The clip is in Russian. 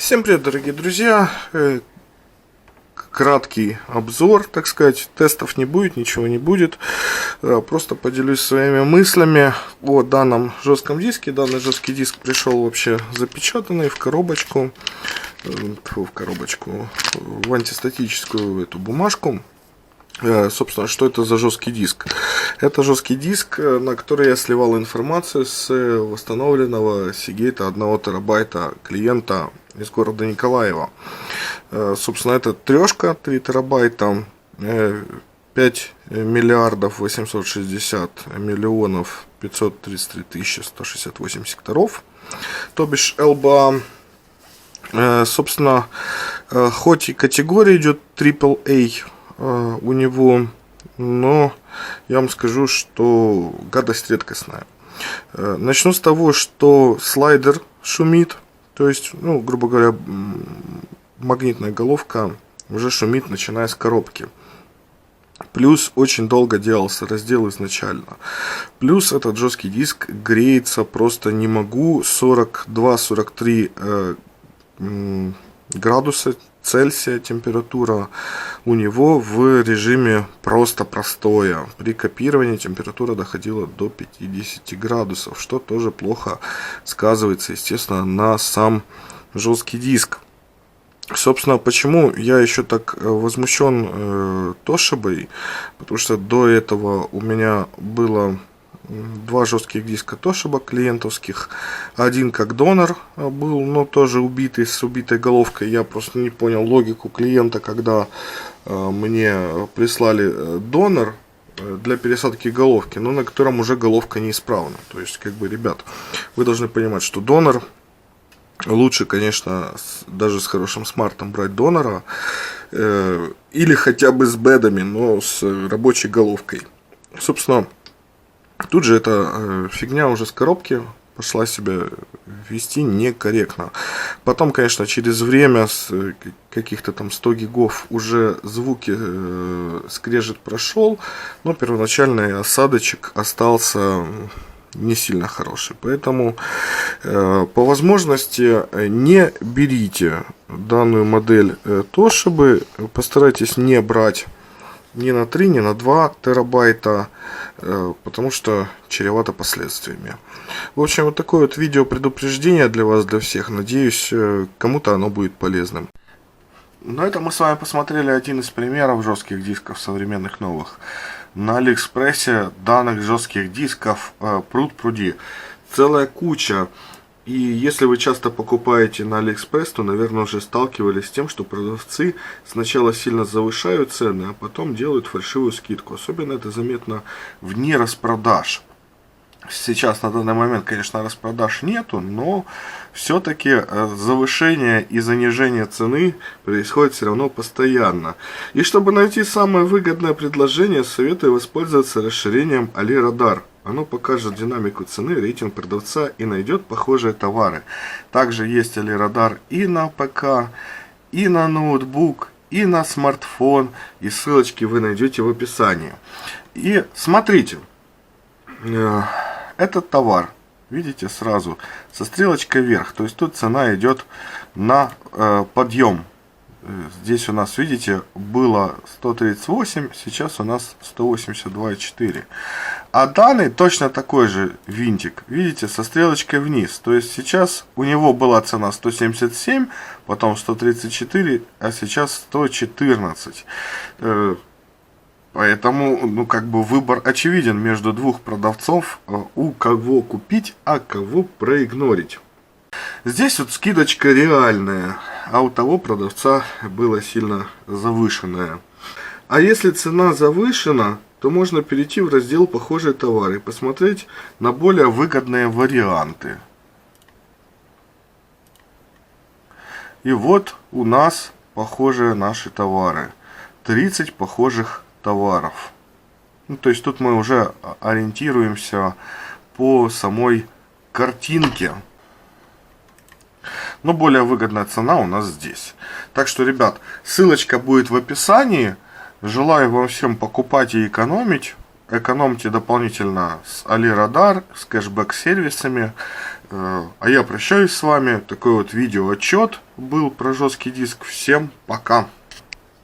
Всем привет, дорогие друзья! Краткий обзор, так сказать. Тестов не будет, ничего не будет. Просто поделюсь своими мыслями о данном жестком диске. Данный жесткий диск пришел вообще запечатанный в коробочку. В антистатическую эту бумажку. Собственно, что это за жесткий диск? Это жесткий диск, на который я сливал информацию с восстановленного Seagate 1 терабайта клиента из города Николаева. Собственно, это трешка 3 терабайта, 5 миллиардов 860 миллионов 533 тысячи 168 секторов, то бишь ЛБА. Собственно, хоть и категория идет AAA у него, но я вам скажу, что гадость редкостная. Начну с того, что слайдер шумит, то есть, грубо говоря, магнитная головка уже шумит, начиная с коробки. Плюс очень долго делался раздел изначально. Плюс этот жесткий диск греется просто не могу. 42-43 градуса Цельсия температура у него в режиме просто простоя. При копировании температура доходила до 50 градусов, что тоже плохо сказывается, естественно, на сам жесткий диск. Собственно, почему я еще так возмущен Toshiba, потому что до этого у меня было два жестких диска Toshiba клиентовских. Один как донор был, но тоже убитый, с убитой головкой. Я просто не понял логику клиента, когда мне прислали донор для пересадки головки, но на котором уже головка неисправна. То есть, ребят, вы должны понимать, что донор лучше, конечно, даже с хорошим смартом брать донора, или хотя бы с бедами, но с рабочей головкой. Собственно, тут же эта фигня уже с коробки пошла себя вести некорректно. Потом, конечно, через время с каких-то там 100 гигов уже звуки скрежет прошел, но первоначальный осадочек остался не сильно хороший. Поэтому по возможности не берите данную модель Toshiba. Постарайтесь не брать ни на 3, ни на 2 терабайта, потому что чревато последствиями. В общем, вот такое вот видео предупреждение для вас, для всех. Надеюсь, кому-то оно будет полезным. На этом мы с вами посмотрели один из примеров жестких дисков современных новых. На Алиэкспрессе данных жестких дисков пруд-пруди. Целая куча. И если вы часто покупаете на Алиэкспресс, то, наверное, уже сталкивались с тем, что продавцы сначала сильно завышают цены, а потом делают фальшивую скидку. Особенно это заметно в дни распродаж. Сейчас на данный момент, конечно, распродаж нету, но все-таки завышение и занижение цены происходит все равно постоянно. И чтобы найти самое выгодное предложение, советую воспользоваться расширением AliRadar. Оно покажет динамику цены, рейтинг продавца и найдет похожие товары. Также есть AliRadar и на ПК, и на ноутбук, и на смартфон. И ссылочки вы найдете в описании. И смотрите. Этот товар, видите, сразу со стрелочкой вверх. То есть тут цена идет на подъем. Здесь у нас, видите, было 138, сейчас у нас 182,4. А данный точно такой же винтик, видите, со стрелочкой вниз. То есть сейчас у него была цена 177, потом 134, а сейчас 114. Поэтому, выбор очевиден между двух продавцов, у кого купить, а кого проигнорить. Здесь вот скидочка реальная, а у того продавца была сильно завышенная. А если цена завышена, то можно перейти в раздел «Похожие товары» и посмотреть на более выгодные варианты. И вот у нас похожие наши товары. 30 похожих товаров. То есть тут мы уже ориентируемся по самой картинке. Но более выгодная цена у нас здесь. Так что, ребят, ссылочка будет в описании. Желаю вам всем покупать и экономить. экономьте дополнительно с AliRadar, с кэшбэк-сервисами. А я прощаюсь с вами. Такой вот видеоотчет был про жесткий диск. Всем пока!